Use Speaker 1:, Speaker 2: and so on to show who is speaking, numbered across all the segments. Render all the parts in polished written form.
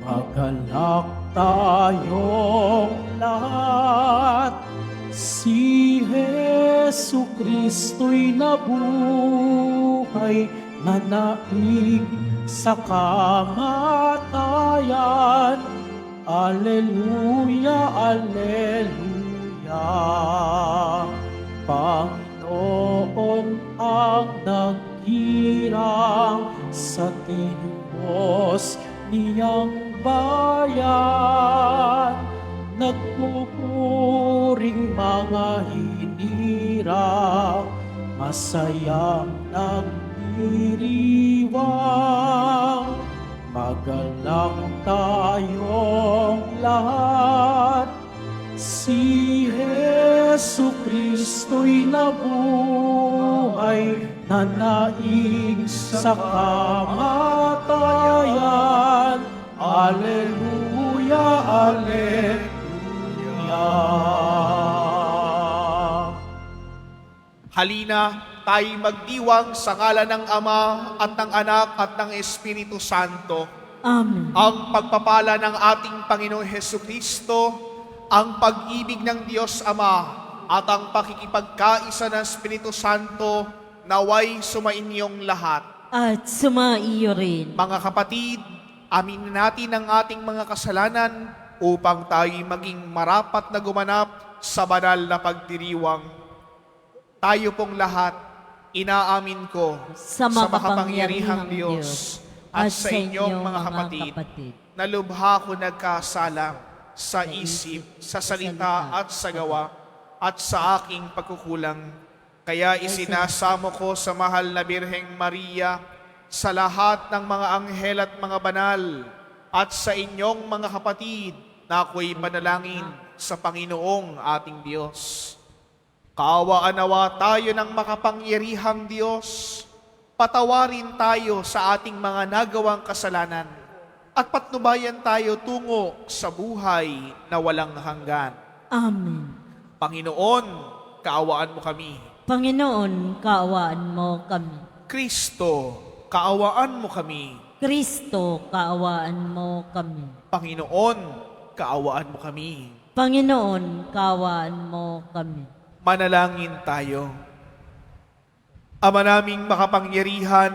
Speaker 1: Magalak tayong lahat, si Jesu Kristo'y nabuhay, nanaig sa kamatayan. Alleluia, Alleluia. Panginoon ang naghirang sa tinubos niyang bayan, nagpupuring mga hinirang, masayang nagdiriwang. Magalang tayong lahat, si Jesu Kristo'y nabuhay, nanaig sa kamatayan. Alleluia, Alleluia.
Speaker 2: Halina, tayo magdiwang sa ngalan ng Ama at ng Anak at ng Espiritu Santo.
Speaker 3: Amen.
Speaker 2: Ang pagpapala ng ating Panginoong Hesukristo, ang pag-ibig ng Diyos Ama at ang pakikipagkaisa ng Espiritu Santo naway sumainyong lahat.
Speaker 3: At sumaiyo rin.
Speaker 2: Mga kapatid, aminin natin ang ating mga kasalanan upang tayo maging marapat na gumanap sa banal na pagdiriwang. Tayo pong lahat, inaamin ko
Speaker 3: Sa makapangyarihang Diyos
Speaker 2: at sa inyong mga kapatid, na lubha ko nagkasala sa isip, sa salita at sa gawa, at sa aking pagkukulang. Kaya isinasamo ko sa mahal na Birheng Maria, sa lahat ng mga anghel at mga banal, at sa inyong mga kapatid, na ako'y panalangin sa Panginoong ating Diyos. Kaawaan nawa tayo ng makapangyarihang Diyos, patawarin tayo sa ating mga nagawang kasalanan, at patnubayan tayo tungo sa buhay na walang hanggan.
Speaker 3: Amen.
Speaker 2: Panginoon, kaawaan mo kami.
Speaker 3: Panginoon, kaawaan mo kami.
Speaker 2: Kristo, kaawaan mo kami.
Speaker 3: Kristo, kaawaan mo kami.
Speaker 2: Panginoon, kaawaan mo kami.
Speaker 3: Panginoon, kaawaan mo kami.
Speaker 2: Manalangin tayo. Ama naming makapangyarihan,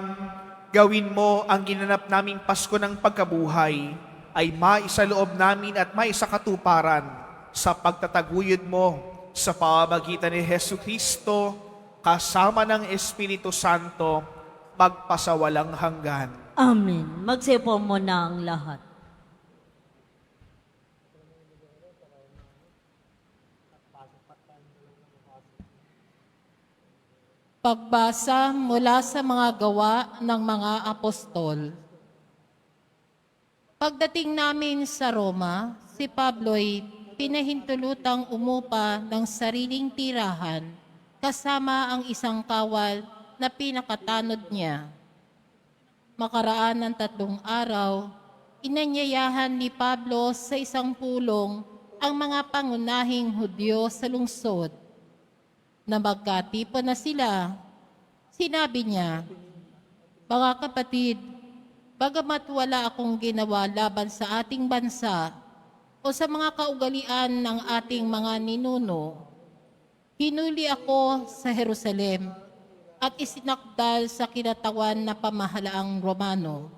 Speaker 2: gawin mo ang ginanap naming Pasko ng pagkabuhay ay maisaloob namin at maisakatuparan sa pagtataguyod mo sa pamamagitan ni Hesukristo kasama ng Espiritu Santo magpasawalang hanggan.
Speaker 3: Amen. Magsipo mo na ang lahat.
Speaker 4: Pagbasa mula sa mga gawa ng mga apostol. Pagdating namin sa Roma, si Pablo'y pinahintulutang umupa ng sariling tirahan kasama ang isang kawal na pinakatanod niya. Makaraan ng 3 araw, inanyayahan ni Pablo sa isang pulong ang mga pangunahing Hudyo sa lungsod. Na magkatipon na sila, sinabi niya, "Mga kapatid, bagamat wala akong ginawa laban sa ating bansa o sa mga kaugalian ng ating mga ninuno, hinuli ako sa Jerusalem at isinakdal sa kinatawan na pamahalaang Romano.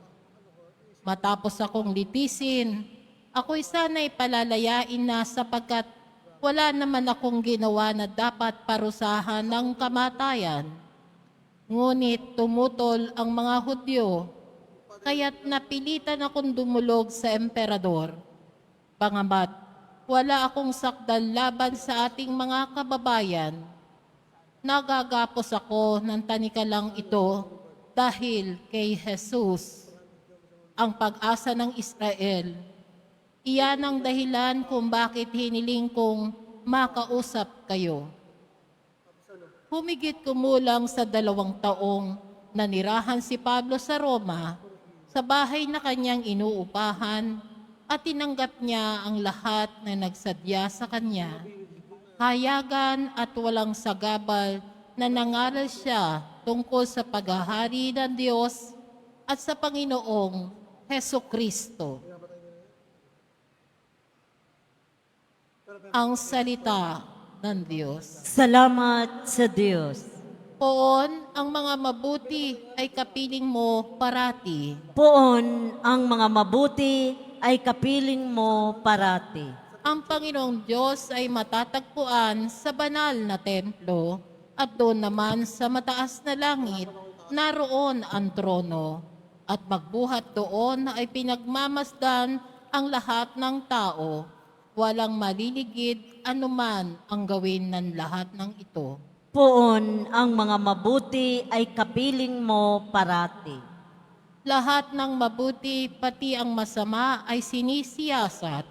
Speaker 4: Matapos akong litisin, ako'y sana'y palalayain na sapagkat wala naman akong ginawa na dapat parusahan ng kamatayan. Ngunit tumutol ang mga Hudyo, kaya't napilitan akong dumulog sa emperador. Pangamat, wala akong sakdal laban sa ating mga kababayan. Nagagapos ako ng tanikalang ito dahil kay Jesus, ang pag-asa ng Israel. Iyan ang dahilan kung bakit hiniling kong makausap kayo. Humigit kumulang sa 2 taong nanirahan si Pablo sa Roma, sa bahay na kanyang inuupahan, at tinanggap niya ang lahat na nagsadya sa kanya. Hayagan at walang sagabal na nangaral siya tungkol sa paghahari ng Diyos at sa Panginoong Hesukristo. Ang salita ng Diyos.
Speaker 3: Salamat sa Diyos.
Speaker 4: Poon, ang mga mabuti ay kapiling mo parati.
Speaker 3: Poon ang mga mabuti ay kapiling mo parati.
Speaker 4: Ang Panginoong Diyos ay matatagpuan sa banal na templo at doon naman sa mataas na langit, naroon ang trono. At magbuhat doon ay pinagmamasdan ang lahat ng tao. Walang maliligid anuman ang gawin ng lahat ng ito.
Speaker 3: Poon ang mga mabuti ay kapiling mo parati.
Speaker 4: Lahat ng mabuti pati ang masama ay sinisiyasat.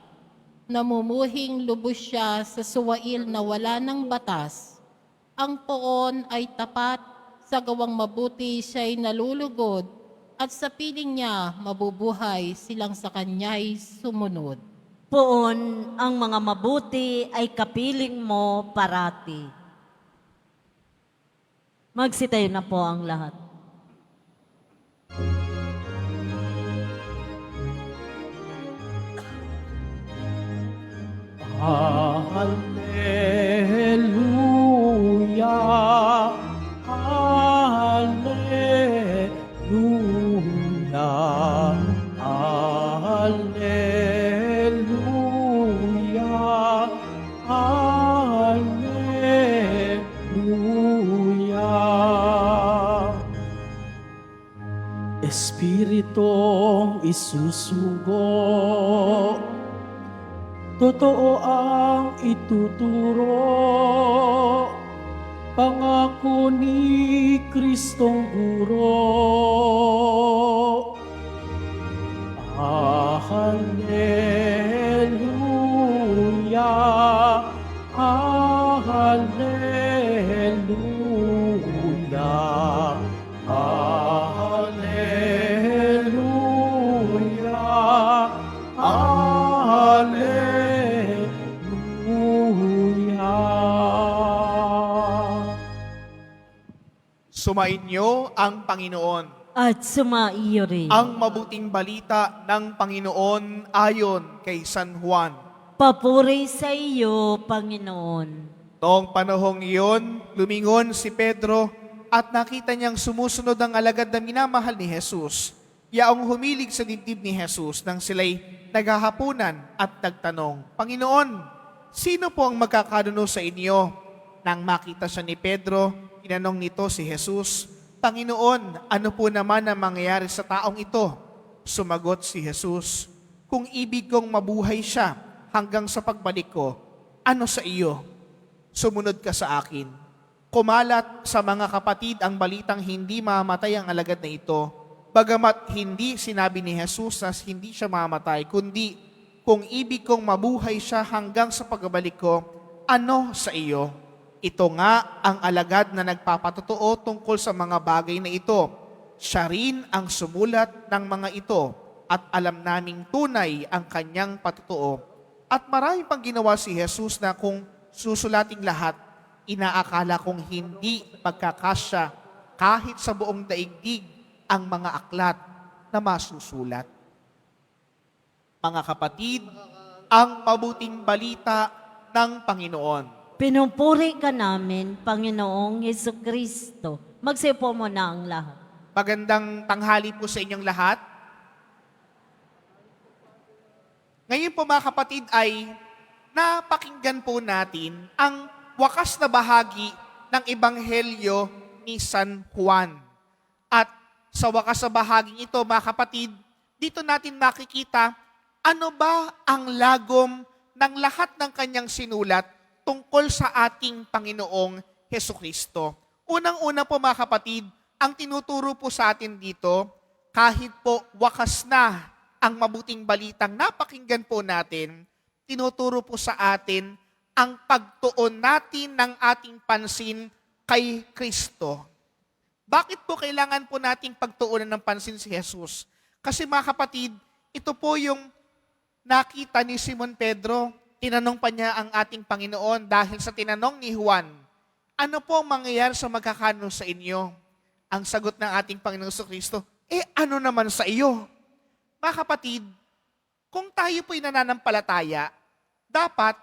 Speaker 4: Namumuhing lubos siya sa suwail na wala ng batas. Ang poon ay tapat, sa gawang mabuti siya'y nalulugod, at sa piling niya mabubuhay silang sa kanya'y sumunod.
Speaker 3: Poon ang mga mabuti ay kapiling mo parati. Magsitayo na po ang lahat.
Speaker 1: Hallelujah, Hallelujah, Hallelujah, Hallelujah. Espiritong isusugo, totoo ang ituturo, pangako ni Kristong Guro. Hallelujah, Hallelujah, Hallelujah, Hallelujah.
Speaker 2: Sumainyo ang Panginoon.
Speaker 3: At sumaiyo rin.
Speaker 2: Ang mabuting balita ng Panginoon ayon kay San Juan.
Speaker 3: Papuri sa iyo, Panginoon.
Speaker 2: Noong panahong iyon, lumingon si Pedro at nakita niyang sumusunod ang alagad na minamahal ni Jesus. Yaong humilig sa dibdib ni Jesus nang sila'y naghahapunan at nagtanong, Panginoon, sino po ang magkakanuno sa inyo? Nang makita siya ni Pedro, tinanong nito si Jesus, Panginoon, ano po naman ang mangyayari sa taong ito? Sumagot si Jesus, kung ibig kong mabuhay siya hanggang sa pagbalik ko, ano sa iyo? Sumunod ka sa akin. Kumalat sa mga kapatid ang balitang hindi mamatay ang alagad na ito, bagamat hindi sinabi ni Jesus na hindi siya mamatay, kundi kung ibig kong mabuhay siya hanggang sa pagbalik ko, ano sa iyo? Ito nga ang alagad na nagpapatotoo tungkol sa mga bagay na ito. Siya rin ang sumulat ng mga ito at alam naming tunay ang kanyang patotoo. At marami pang ginawa si Jesus na kung susulating lahat, inaakala kong hindi magkakasya kahit sa buong daigdig ang mga aklat na masusulat. Mga kapatid, ang mabuting balita ng Panginoon.
Speaker 3: Pinupuri ka namin, Panginoong Hesukristo. Magsipo mo na ang lahat.
Speaker 2: Magandang tanghali po sa inyong lahat. Ngayon po mga kapatid ay napakinggan po natin ang wakas na bahagi ng Ebanghelyo ni San Juan. At sa wakas na bahaging ito mga kapatid, dito natin makikita ano ba ang lagom ng lahat ng kanyang sinulat tungkol sa ating Panginoong Hesukristo. Unang-una po mga kapatid, ang tinuturo po sa atin dito, kahit po wakas na ang mabuting balitang napakinggan po natin, tinuturo po sa atin ang pagtuon natin ng ating pansin kay Kristo. Bakit po kailangan po nating pagtuunan ng pansin si Jesus? Kasi mga kapatid, ito po yung nakita ni Simon Pedro. Tinanong pa niya ang ating Panginoon dahil sa tinanong ni Juan, ano po ang mangyayari sa magkakanuno sa inyo? Ang sagot ng ating Panginoon Kristo, ano naman sa iyo? Mga kapatid, kung tayo po'y nananampalataya, dapat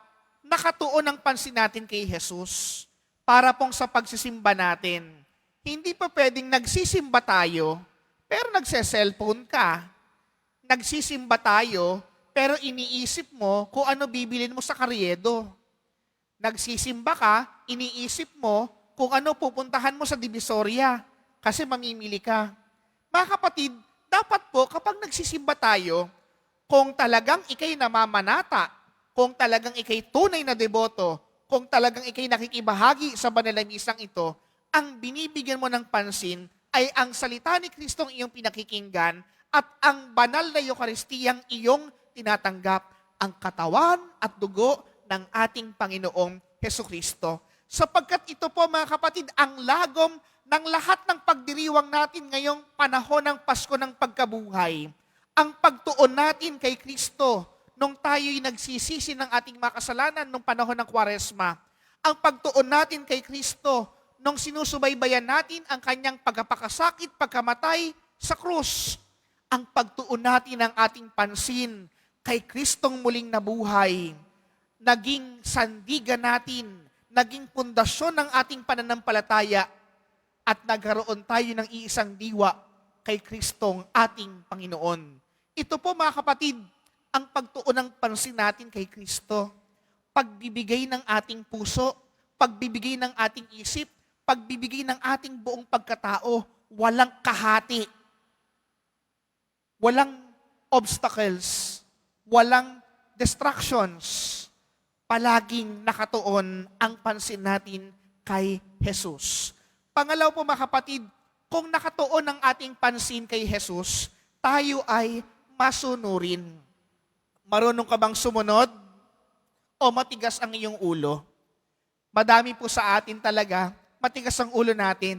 Speaker 2: nakatuon ang pansin natin kay Jesus para pong sa pagsisimba natin. Hindi pa pwedeng nagsisimba tayo, pero nagse-cellphone ka. Nagsisimba tayo, pero iniisip mo kung ano bibilin mo sa karyedo. Nagsisimba ka, iniisip mo kung ano pupuntahan mo sa Divisoria kasi mamimili ka. Mga kapatid, dapat po kapag nagsisimba tayo, kung talagang ikay namamanata, kung talagang ikay tunay na deboto, kung talagang ikay nakikibahagi sa banal na misang ito, ang binibigyan mo ng pansin ay ang salita ni Kristo ang iyong pinakikinggan at ang banal na Eukaristiyang iyong tinatanggap, ang katawan at dugo ng ating Panginoong Hesukristo. Sapagkat ito po mga kapatid, ang lagom ng lahat ng pagdiriwang natin ngayong panahon ng Pasko ng Pagkabuhay. Ang pagtuon natin kay Kristo nung tayo'y nagsisisi ng ating mga kasalanan nung panahon ng Kwaresma. Ang pagtuon natin kay Kristo nung sinusubaybayan natin ang kanyang pagkapakasakit, pagkamatay sa krus. Ang pagtuon natin ng ating pansin kay Kristong muling nabuhay, naging sandigan natin, naging pundasyon ng ating pananampalataya at nagkaroon tayo ng iisang diwa kay Kristong ating Panginoon. Ito po mga kapatid, ang pagtuon ng pansin natin kay Kristo. Pagbibigay ng ating puso, pagbibigay ng ating isip, pagbibigay ng ating buong pagkatao, walang kahati, walang obstacles, walang distractions. Palaging nakatuon ang pansin natin kay Jesus. Pangalaw po mga kapatid, kung nakatuon ang ating pansin kay Jesus, tayo ay masunurin. Marunong ka bang sumunod? O matigas ang iyong ulo? Madami po sa atin talaga, matigas ang ulo natin.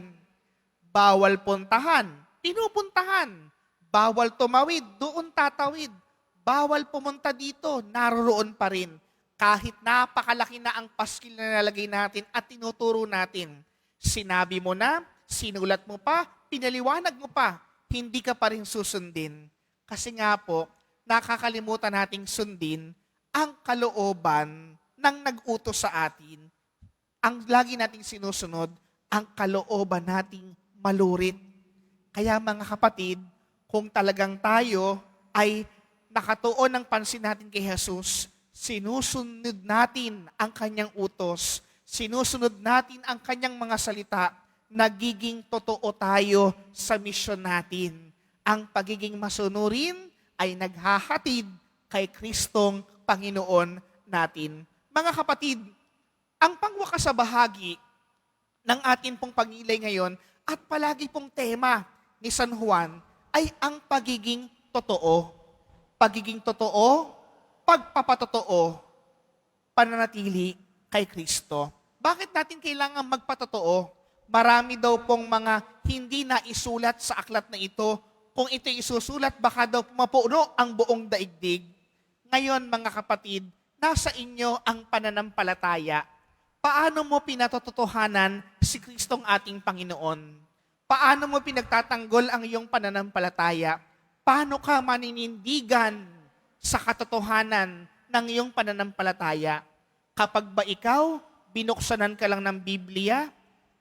Speaker 2: Bawal puntahan, pinupuntahan. Bawal tumawid, doon tatawid. Bawal pumunta dito, naroroon pa rin. Kahit napakalaki na ang paskil na nalagay natin at tinuturo natin. Sinabi mo na, sinulat mo pa, pinaliwanag mo pa, hindi ka pa rin susundin. Kasi nga po, nakakalimutan nating sundin ang kalooban ng nag-utos sa atin. Ang lagi nating sinusunod, ang kalooban nating malurit. Kaya mga kapatid, kung talagang tayo ay nakatuon ng pansin natin kay Jesus, sinusunod natin ang kanyang utos, sinusunod natin ang kanyang mga salita, nagiging totoo tayo sa misyon natin. Ang pagiging masunurin ay naghahatid kay Kristong Panginoon natin. Mga kapatid, ang pangwakas sa bahagi ng atin pong pagngilay ngayon at palagi pong tema ni San Juan ay ang pagiging totoo. Pagiging totoo, pagpapatotoo, pananatili kay Kristo. Bakit natin kailangan magpatotoo? Marami daw pong mga hindi na isulat sa aklat na ito. Kung ito isusulat, baka daw mapuno ang buong daigdig. Ngayon, mga kapatid, nasa inyo ang pananampalataya. Paano mo pinatotohanan si Kristong ating Panginoon? Paano mo pinagtatanggol ang iyong pananampalataya? Paano ka maninindigan sa katotohanan ng iyong pananampalataya? Kapag ba ikaw, binuksanan ka lang ng Biblia?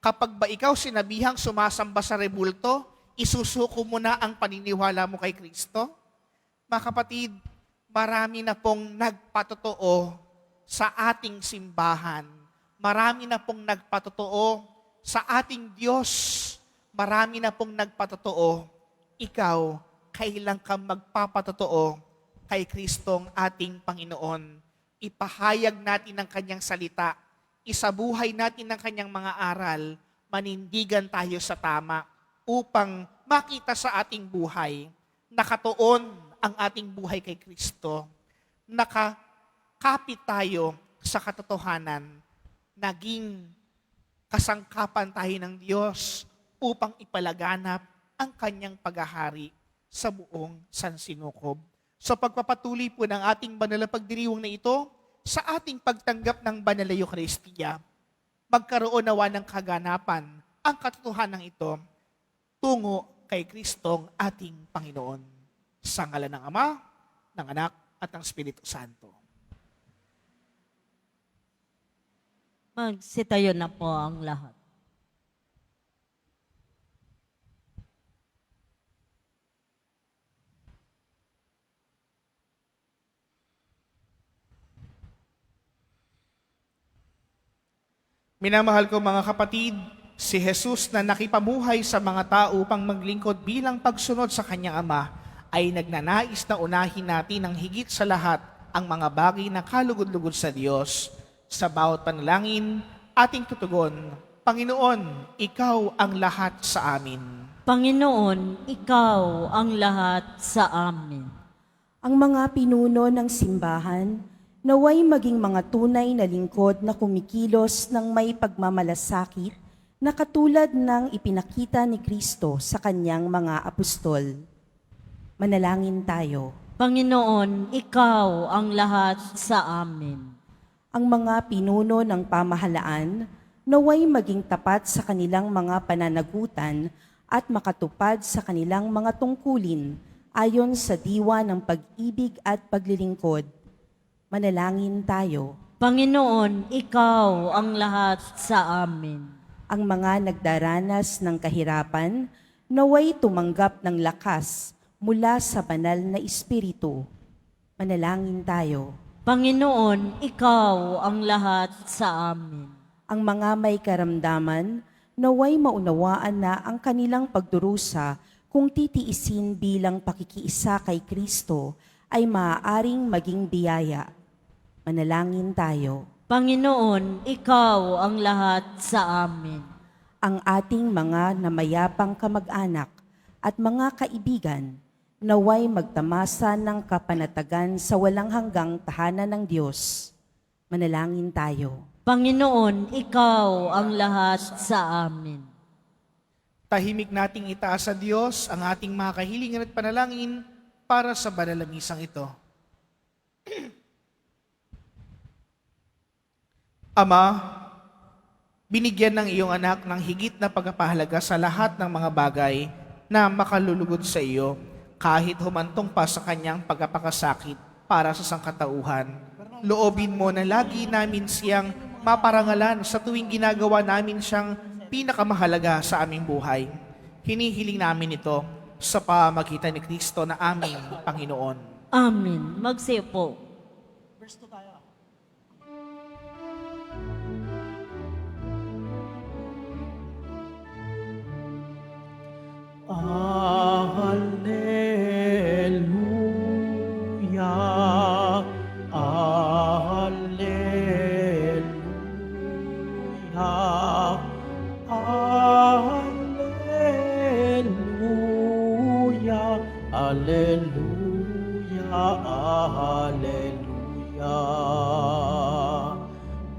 Speaker 2: Kapag ba ikaw sinabihang sumasamba sa rebulto, isusuko mo na ang paniniwala mo kay Kristo? Mga kapatid, marami na pong nagpatotoo sa ating simbahan. Marami na pong nagpatotoo sa ating Diyos. Marami na pong nagpatotoo. Ikaw, kailan ka magpapatotoo kay Kristong ating Panginoon? Ipahayag natin ang kanyang salita. Isabuhay natin ang kanyang mga aral. Manindigan tayo sa tama upang makita sa ating buhay, nakatuon ang ating buhay kay Kristo. Nakakapit tayo sa katotohanan. Naging kasangkapan tayo ng Diyos upang ipalaganap ang kanyang paghahari sa buong sansinukob. So pagpapatuloy po ng ating banal na pagdiriwang na ito, sa ating pagtanggap ng banal na Eucharistia, magkaroon nawa ng kaganapan ang katotohanan ito tungo kay Kristong ating Panginoon. Sa ngalan ng Ama, ng Anak, at ng Espiritu Santo.
Speaker 3: Magsitayo na po ang lahat.
Speaker 2: Minamahal ko mga kapatid, si Jesus na nakipabuhay sa mga tao upang maglingkod bilang pagsunod sa kanyang Ama, ay nagnanais na unahin natin ng higit sa lahat ang mga bagay na kalugod-lugod sa Diyos. Sa bawat panalangin, ating tutugon, Panginoon, Ikaw ang lahat sa amin.
Speaker 3: Panginoon, Ikaw ang lahat sa amin.
Speaker 5: Ang mga pinuno ng simbahan, naway maging mga tunay na lingkod na kumikilos ng may pagmamalasakit na katulad ng ipinakita ni Kristo sa kanyang mga apostol. Manalangin tayo.
Speaker 3: Panginoon, Ikaw ang lahat sa amin.
Speaker 5: Ang mga pinuno ng pamahalaan, naway maging tapat sa kanilang mga pananagutan at makatupad sa kanilang mga tungkulin ayon sa diwa ng pag-ibig at paglilingkod. Manalangin tayo.
Speaker 3: Panginoon, Ikaw ang lahat sa amin.
Speaker 5: Ang mga nagdaranas ng kahirapan, naway tumanggap ng lakas mula sa banal na Espiritu. Manalangin tayo.
Speaker 3: Panginoon, Ikaw ang lahat sa amin.
Speaker 5: Ang mga may karamdaman, naway maunawaan na ang kanilang pagdurusa kung titiisin bilang pakikiisa kay Kristo ay maaaring maging biyaya. Manalangin tayo.
Speaker 3: Panginoon, Ikaw ang lahat sa amin.
Speaker 5: Ang ating mga namayapang kamag-anak at mga kaibigan, naway magtamasa ng kapanatagan sa walang hanggang tahanan ng Diyos. Manalangin tayo.
Speaker 3: Panginoon, Ikaw ang lahat sa amin.
Speaker 2: Tahimik nating itaas sa Diyos ang ating mga kahilingan at panalangin para sa banal na misang ito. Ama, binigyan ng iyong anak ng higit na pagpapahalaga sa lahat ng mga bagay na makalulugod sa iyo, kahit humantong pa sa kanyang pagpapakasakit para sa sangkatauhan. Loobin mo na lagi namin siyang maparangalan sa tuwing ginagawa namin siyang pinakamahalaga sa aming buhay. Hinihiling namin ito sa pamagitan ni Kristo na aming Panginoon.
Speaker 3: Amen. Magsipo.
Speaker 1: Alleluia, Alleluia, Alleluia, Alleluia, Alleluia.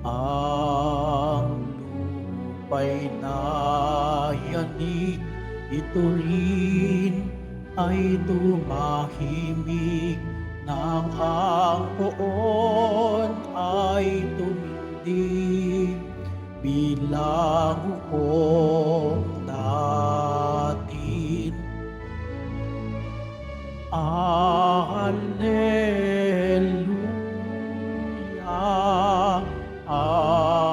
Speaker 1: Ang lupa'y nayanig, ito rin ay tumahimik, nang ang poon ay tumindig bilang hukom natin. Alleluia, Alleluia,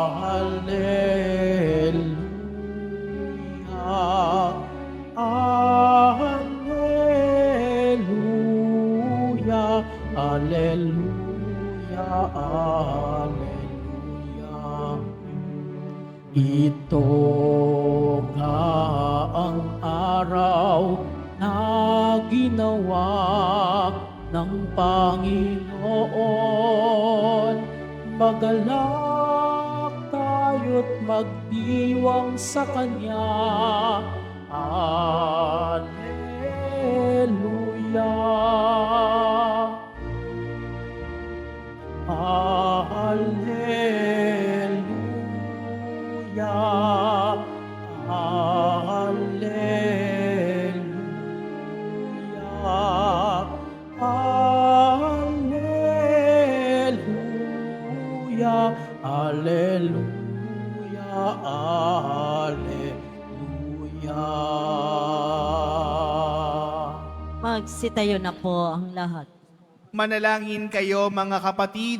Speaker 1: Alleluia, Alleluia, Alleluia. Ito nga ang araw na ginawa ng Panginoon. Magalak tayo't magdiwang sa Kanya. Alleluia. Alleluia. Alleluia. Alleluia. Alleluia. Alleluia.
Speaker 3: Magsitayo na po ang lahat.
Speaker 2: Manalangin kayo mga kapatid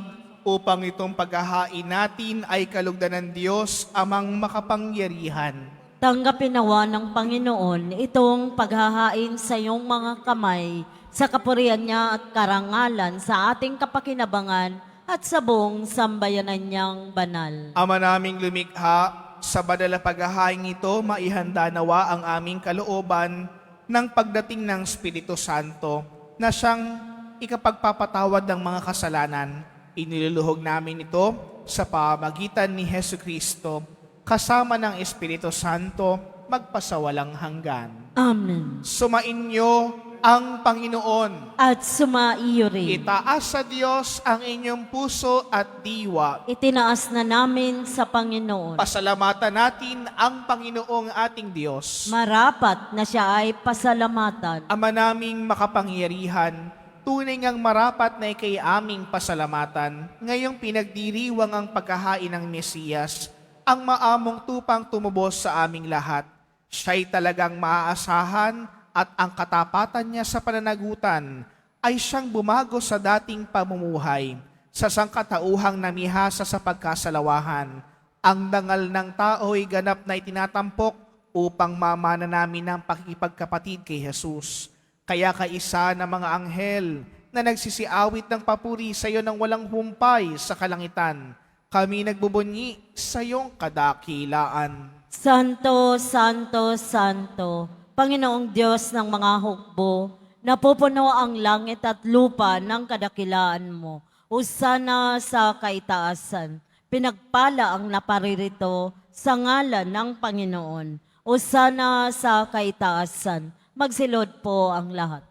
Speaker 2: upang itong paghahain natin ay kalugdan ng Diyos amang makapangyarihan.
Speaker 3: Tanggapin nawa ng Panginoon itong paghahain sa iyong mga kamay sa kapurihan niya at karangalan sa ating kapakinabangan at sa buong sambayanan niyang banal.
Speaker 2: Ama naming lumikha, sa banal na paghahain ito, maihanda nawa ang aming kalooban ng pagdating ng Espiritu Santo na siyang ikapagpapatawad ng mga kasalanan. Iniluluhog namin ito sa pamamagitan ni Hesu Kristo, kasama ng Espiritu Santo, magpasawalang hanggan.
Speaker 3: Amen.
Speaker 2: Sumainyo ang Panginoon.
Speaker 3: At sumaiyo rin.
Speaker 2: Itaas sa Diyos ang inyong puso at diwa.
Speaker 3: Itinaas na namin sa Panginoon.
Speaker 2: Pasalamatan natin ang Panginoong ating Diyos.
Speaker 3: Marapat na siya ay pasalamatan.
Speaker 2: Ama naming makapangyarihan, tunay ngang marapat na ikay aming pasalamatan, ngayong pinagdiriwang ang paghahain ng Mesiyas, ang maamong tupang tumubos sa aming lahat. Siya'y talagang maaasahan at ang katapatan niya sa pananagutan ay siyang bumago sa dating pamumuhay, sa sangkatauhang namihasa sa pagkasalawahan. Ang dangal ng tao'y ganap na itinatampok upang mamana namin ng pakikipagkapatid kay Jesus. Kaya kaisa ng mga anghel na nagsisiawit ng papuri sa iyo ng walang humpay sa kalangitan, kami nagbubunyi sa iyong kadakilaan.
Speaker 3: Santo, Santo, Santo, Panginoong Diyos ng mga hukbo, napupuno ang langit at lupa ng kadakilaan mo. Hosana sa kaitaasan, pinagpala ang naparirito sa ngalan ng Panginoon. Hosana sa kaitaasan, magsilod po ang lahat.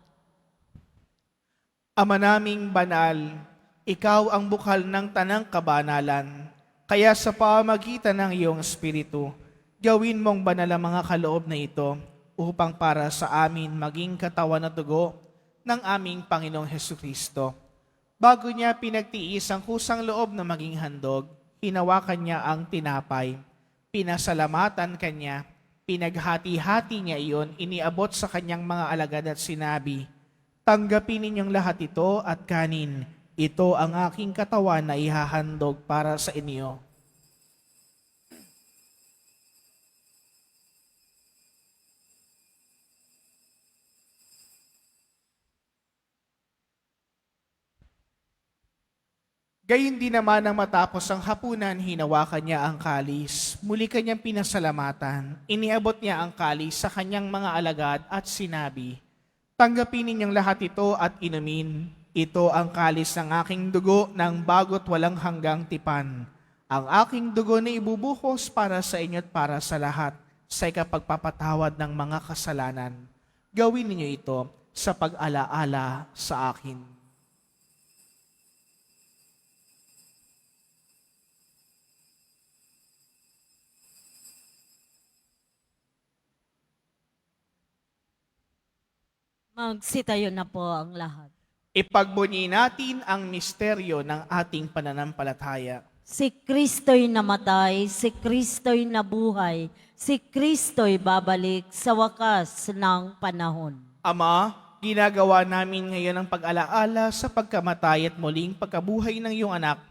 Speaker 2: Ama naming banal, ikaw ang bukal ng tanang kabanalan. Kaya sa pamamagitan ng iyong Espiritu, gawin mong banal ang mga kaloob na ito upang para sa amin maging katawan at dugo ng aming Panginoong Hesukristo. Bago niya pinagtiis ang kusang loob na maging handog, hinawakan niya ang tinapay, pinasalamatan kanya, pinaghati-hati niya iyon, iniabot sa kanyang mga alagad at sinabi, "Tanggapin ninyong lahat ito at kanin. Ito ang aking katawan na ihahandog para sa inyo." Gayun din naman nang matapos ang hapunan, hinawakan niya ang kalis. Muli kanyang pinasalamatan. Iniabot niya ang kalis sa kanyang mga alagad at sinabi, "Tanggapin ninyong lahat ito at inumin. Ito ang kalis ng aking dugo ng bago't walang hanggang tipan. Ang aking dugo na ibubuhos para sa inyo at para sa lahat sa ikapagpapatawad ng mga kasalanan. Gawin ninyo ito sa pag-alaala sa akin."
Speaker 3: Magsitayo na po ang lahat.
Speaker 2: Ipagbunyi natin ang misteryo ng ating pananampalataya.
Speaker 3: Si Kristo'y namatay, si Kristo'y nabuhay, si Kristo'y babalik sa wakas ng panahon.
Speaker 2: Ama, ginagawa namin ngayon ang pag-alaala sa pagkamatay at muling pagkabuhay ng iyong anak.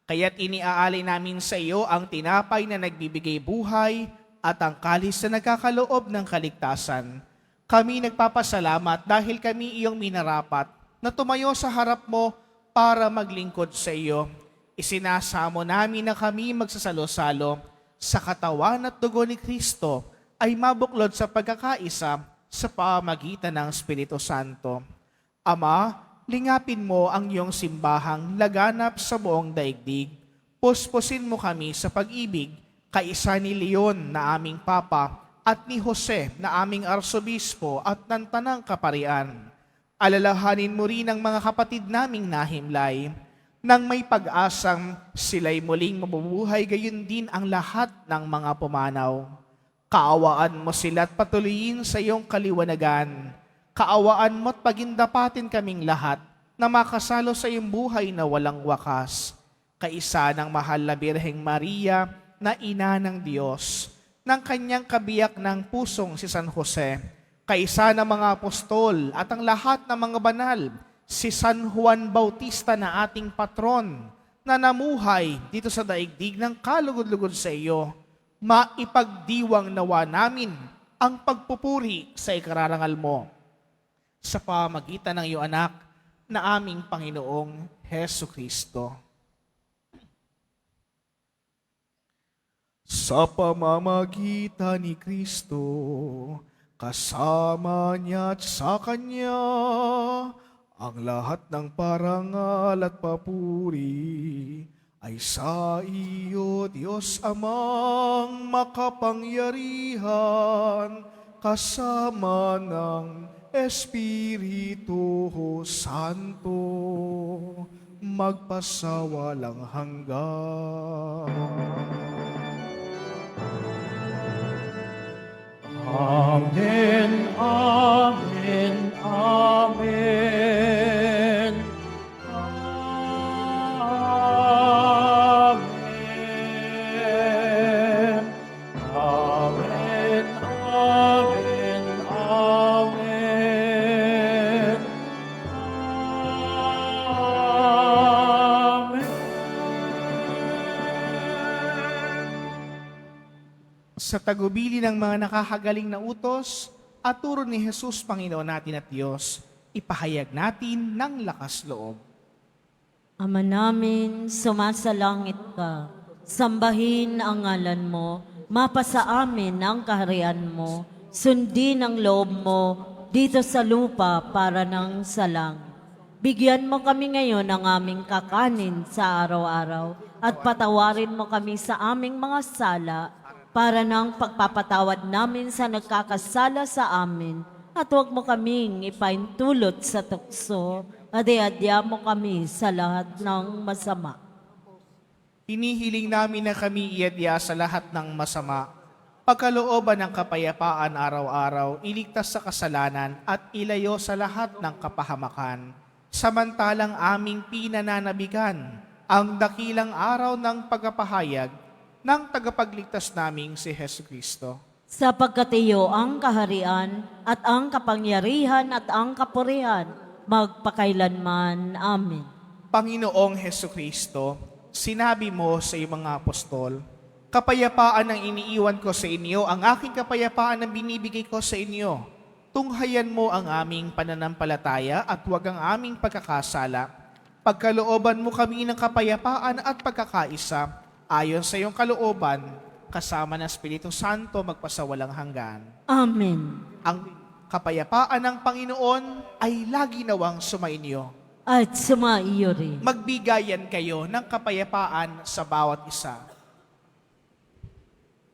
Speaker 2: Kaya't iniaalay namin sa iyo ang tinapay na nagbibigay buhay at ang kalis na nagkakaloob ng kaligtasan. Kami nagpapasalamat dahil kami iyong minarapat na tumayo sa harap mo para maglingkod sa iyo. Isinasamo namin na kami magsasalo-salo sa katawan at dugo ni Kristo ay mabuklod sa pagkakaisa sa pamamagitan ng Espiritu Santo. Ama, lingapin mo ang iyong simbahang laganap sa buong daigdig. Puspusin mo kami sa pag-ibig kaisa ni Leon na aming Papa at ni Jose na aming Arsobispo at ng Tanang Kaparian. Alalahanin mo rin ang mga kapatid naming nahimlay, nang may pag-asang sila'y muling mabubuhay, gayon din ang lahat ng mga pumanaw. Kaawaan mo sila at patuloyin sa iyong kaliwanagan. Kaawaan mo at pagindapatin kaming lahat na makasalo sa iyong buhay na walang wakas. Kaisa ng mahal na Birheng Maria na ina ng Diyos, ng kanyang kabiyak ng pusong si San Jose, kaisa ng mga apostol at ang lahat ng mga banal, si San Juan Bautista na ating patron, na namuhay dito sa daigdig ng kalugod-lugod sa iyo, maipagdiwang nawa namin ang pagpupuri sa ikararangal mo sa pamagitan ng iyong anak na aming Panginoong Hesu Kristo. Sa pamamagitan ni Kristo, kasama niya at sa Kanya, ang lahat ng parangal at papuri ay sa iyo, Diyos Amang makapangyarihan, kasama ng Espiritu Santo, magpasawalang hanggan.
Speaker 1: Amen, amen, amen. Amen. Amen, amen, amen. Amen.
Speaker 2: Sa tagubili ng mga nakakagaling na utos at turo ni Jesus, Panginoon natin at Diyos, ipahayag natin ng lakas loob.
Speaker 3: Ama namin, sumasalangit ka. Sambahin ang ngalan mo. Mapasa amin ang kaharian mo. Sundin ang loob mo dito sa lupa para ng salang. Bigyan mo kami ngayon ng aming kakanin sa araw-araw at patawarin mo kami sa aming mga sala para ng pagpapatawad namin sa nagkakasala sa amin. At huwag mo kaming ipaintulot sa tukso at iadya mo kami sa lahat ng masama.
Speaker 2: Hinihiling namin na kami iadya sa lahat ng masama, pagkalooban ng kapayapaan araw-araw, iligtas sa kasalanan at ilayo sa lahat ng kapahamakan. Samantalang aming pinananabigan ang dakilang araw ng pagpapahayag ng tagapagligtas naming si Hesu Kristo.
Speaker 3: Sapagkat iyo ang kaharian at ang kapangyarihan at ang kapurihan magpakailanman. Amen.
Speaker 2: Panginoong Hesu Kristo, sinabi mo sa iyong mga apostol, kapayapaan ang iniiwan ko sa inyo, ang aking kapayapaan ang binibigay ko sa inyo. Tunghayan mo ang aming pananampalataya at huwag ang aming pagkakasala. Pagkalooban mo kami ng kapayapaan at pagkakaisa, ayon sa iyong kalooban, kasama ng Espiritu Santo magpasawalang hanggan.
Speaker 3: Amen.
Speaker 2: Ang kapayapaan ng Panginoon ay lagi nawang sumainyo.
Speaker 3: At sumaiyo rin.
Speaker 2: Magbigayan kayo ng kapayapaan sa bawat isa.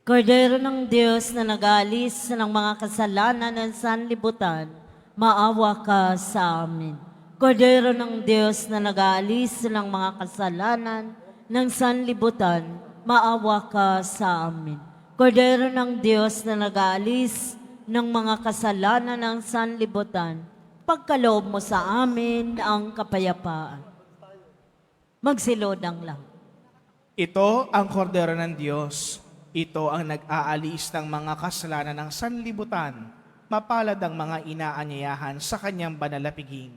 Speaker 3: Kordero ng Diyos na nag-aalis ng mga kasalanan ng sanlibutan, maawa ka sa amin. Kordero ng Diyos na nag-aalis ng mga kasalanan ng sanlibutan, maawa ka sa amin. Kordero ng Diyos na nag-aalis ng mga kasalanan ng sanlibutan, pagkaloob mo sa amin ang kapayapaan. Magsilodang lang.
Speaker 2: Ito ang kordero ng Diyos. Ito ang nag-aalis ng mga kasalanan ng sanlibutan. Mapalad ang mga inaanyayahan sa kanyang banalapiging.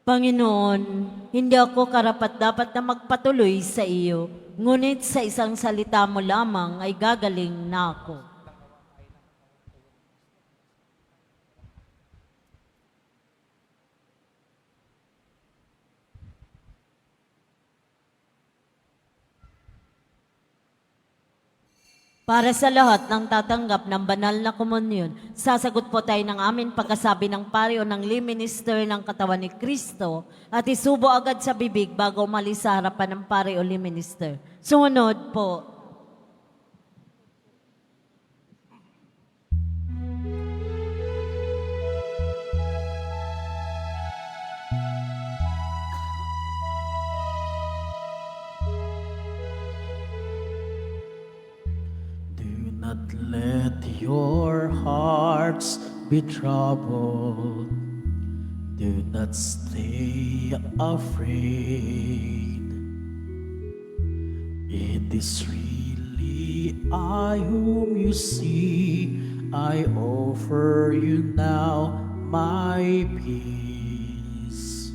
Speaker 3: Panginoon, hindi ako karapat-dapat na magpatuloy sa iyo, ngunit sa isang salita mo lamang ay gagaling na ako. Para sa lahat ng tatanggap ng banal na komunyon, sasagot po tayo ng amin pagkasabi ng pari o ng lay minister ng katawan ni Kristo at isubo agad sa bibig bago umalis sa harapan ng pari o lay minister. Sumunod po.
Speaker 1: Do not let your hearts be troubled. Do not stay afraid. It is really I whom you see. I offer you now my peace.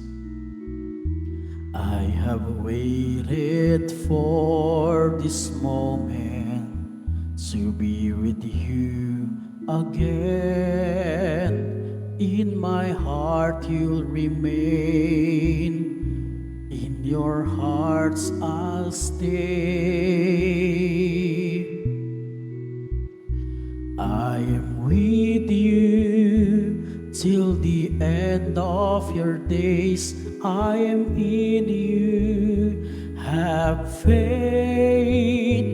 Speaker 1: I have waited for this moment to be with you again. In my heart you'll remain. In your hearts I'll stay. I am with you till the end of your days. I am in you. Have faith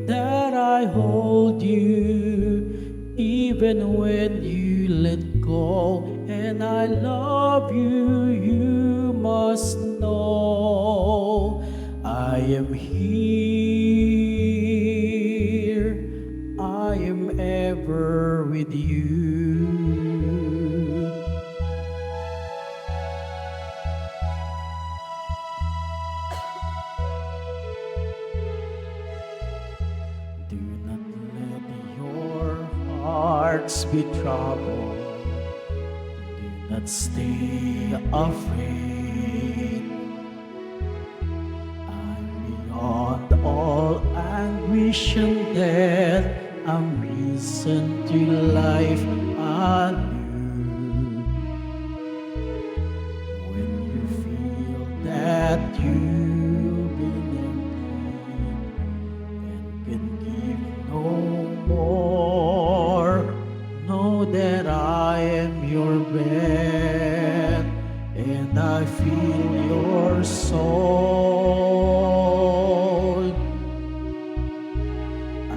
Speaker 1: that I hold you even when you let go. And I love you, you must know. I am here, I am ever with you. Do not let your hearts be troubled. Do not stay afraid. I'm beyond all anguish and death. I'm risen to life anew. When you feel that you've been empty and can give no more, know that I am your bed and I feel your soul.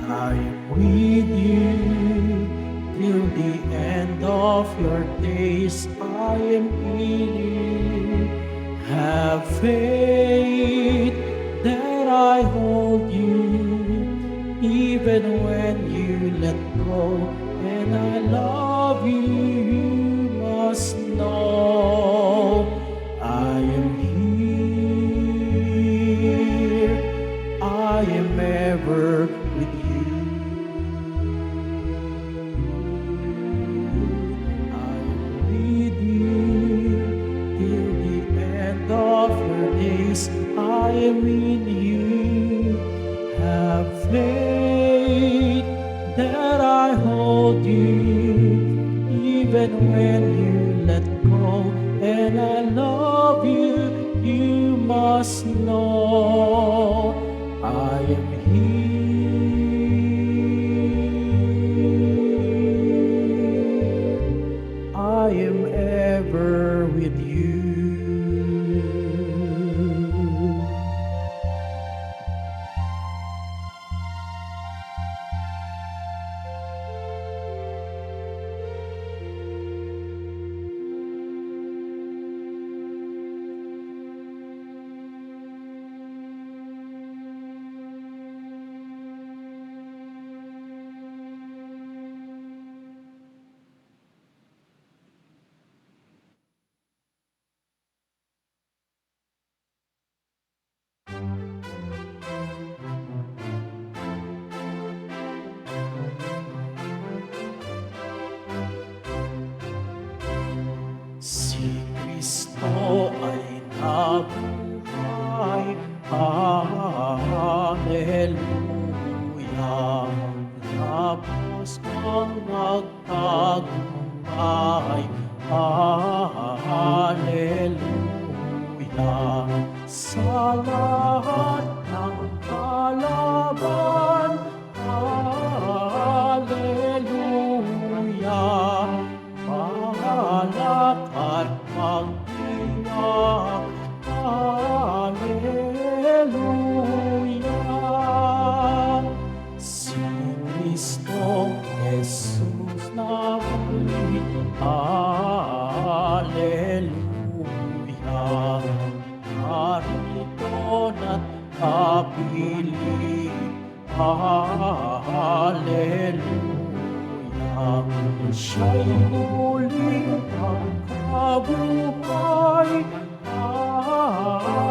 Speaker 1: I am with you till the end of your days. I am in you. Have faith that I hold you even when you let go. And I love you, you must know. I am here, I am ever with you. I am with you till the end of your days. I am in you. Have faith that I hold you even when you let go. And I love you, you must know. I am here, I am ever with you. Si Kristo ay nabuhay, Hallelujah. Tapos kang nagtagumpay, Hallelujah. Sa lahat ng kalaban, Hallelujah. Mahalak at magtiwag, Hallelujah. Si Kristong Jesus na muli, Hallelujah. Narito na't kapili, Hallelujah. Siya'y muling magkabuhay, Hallelujah.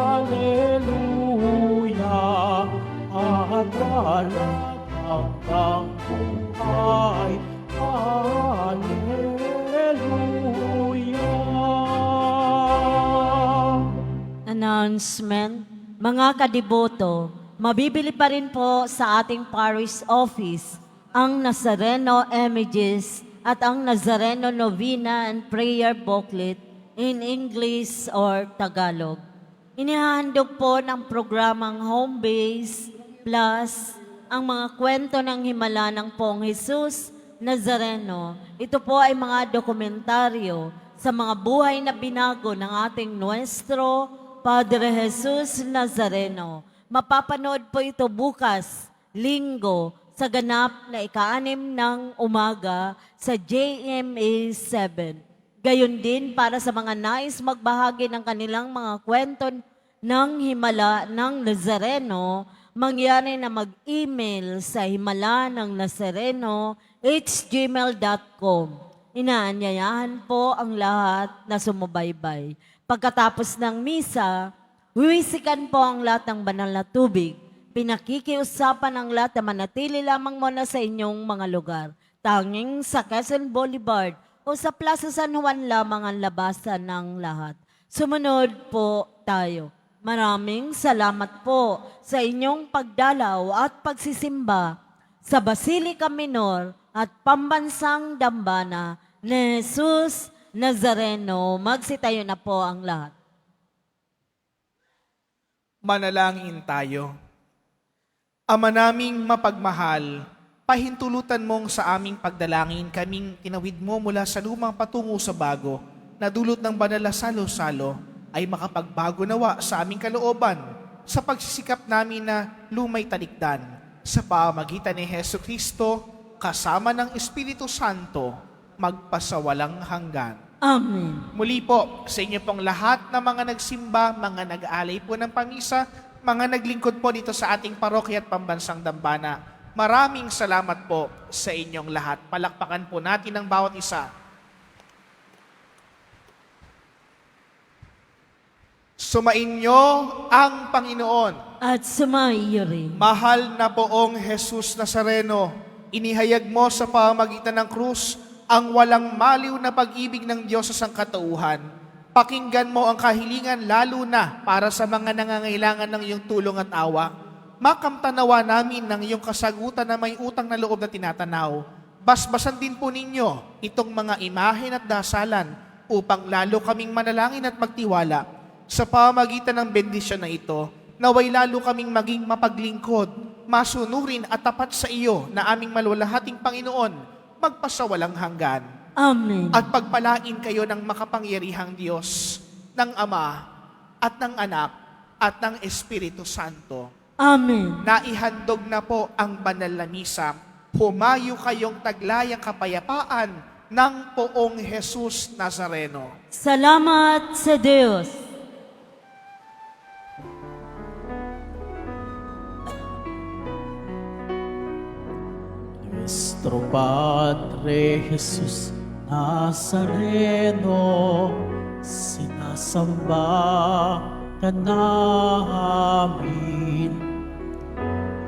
Speaker 1: At walang hanggang buhay, Hallelujah.
Speaker 3: Announce announcement. Mga kadiboto, mabibili pa rin po sa ating parish office ang Nazareno images at ang Nazareno Novena and Prayer Booklet in English or Tagalog. Inihahandog po ng programang Home Base Plus ang mga kwento ng himala ng Poong Jesus Nazareno. Ito po ay mga dokumentaryo sa mga buhay na binago ng ating Nuestro Padre Jesus Nazareno. Mapapanood po ito bukas, Linggo, sa ganap na ika-6 ng umaga sa JMA 7. Gayon din para sa mga nais magbahagi ng kanilang mga kwento ng himala ng Nazareno, mangyari na mag-email sa himala ng Nazareno@gmail.com. Inaanyayahan po ang lahat na sumubaybay. Pagkatapos ng misa, wiwisikan po ang lahat ng banal na tubig. Pinakikiusapan ang lahat na manatili lamang muna sa inyong mga lugar. Tanging sa Quezon Boulevard o sa Plaza San Juan lamang ang labasan ng lahat. Sumunod po tayo. Maraming salamat po sa inyong pagdalaw at pagsisimba sa Basilica Minor at Pambansang Dambana ni Jesus Nazareno. Magsitayo na po ang lahat.
Speaker 2: Manalangin tayo. Ama naming mapagmahal, pahintulutan mong sa aming pagdalangin kaming tinawid mo mula sa lumang patungo sa bago, na dulot ng banal na salo-salo ay makapagbago nawa sa aming kalooban sa pagsisikap namin na lumay talikdan sa pamamagitan ni Hesu Kristo kasama ng Espiritu Santo magpasawalang hanggan.
Speaker 3: Amen.
Speaker 2: Muli po sa inyo pong lahat na mga nagsimba, mga nag-aalay po ng pamisa, mga naglingkod po dito sa ating parokya at Pambansang Dambana. Maraming salamat po sa inyong lahat. Palakpakan po natin ang bawat isa. Sumainyo ang Panginoon.
Speaker 3: At sumaiyo rin.
Speaker 2: Mahal na Poong Jesus Nazareno, inihayag mo sa pamamagitan ng krus ang walang maliw na pag-ibig ng Diyos sa sangkatauhan. Pakinggan mo ang kahilingan lalo na para sa mga nangangailangan ng iyong tulong at awa. Makamtanawa namin ng iyong kasagutan na may utang na loob na tinatanaw. Basbasan din po ninyo itong mga imahen at dasalan upang lalo kaming manalangin at magtiwala. Sa pamamagitan ng bendisyon na ito, naway lalo kaming maging mapaglingkod, masunurin at tapat sa iyo na aming malwalahating Panginoon, magpasawalang hanggan.
Speaker 3: Amen.
Speaker 2: At pagpalain kayo ng makapangyarihang Diyos, ng Ama, at ng Anak, at ng Espiritu Santo.
Speaker 3: Amen.
Speaker 2: Naihandog na po ang banal na misa. Humayo kayong taglayang kapayapaan ng Poong Jesus Nazareno.
Speaker 3: Salamat sa Diyos.
Speaker 1: Nuestro Padre Jesus Nazareno, sinasamba ka namin.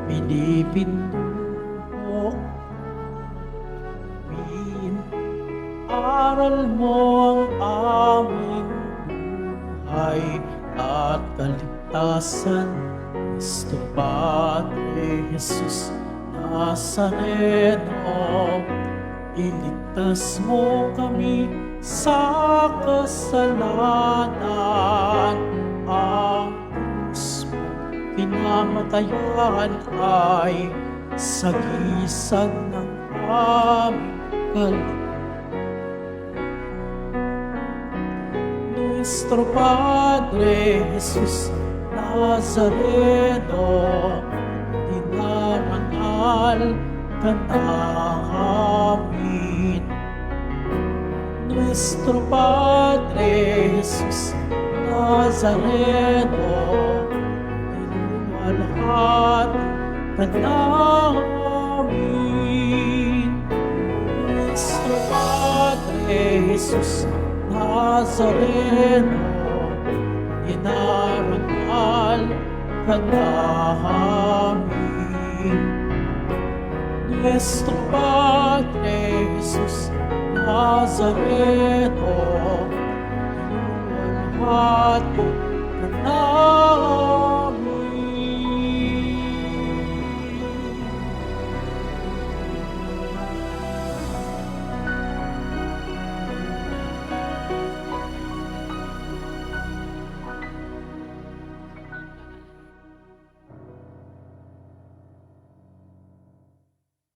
Speaker 1: Pinipintuho aral mo ang aming buhay at kaligtasan. Nuestro Padre Jesus Nazareno, iligtas mo kami sa kasalanan. Ang krus mo pinamatayan ay sagisag ng aming kaligtasan. Nuestro Padre Jesus Nazareno, dinarangal ka namin. Nuestro Padre Jesus Nazareno, dinuwalhati ka namin. Nuestro Padre Jesus Nazareno, dinarangal ka namin. Nuestro Padre Jesus Nazareno, dinuwalhati ka namin.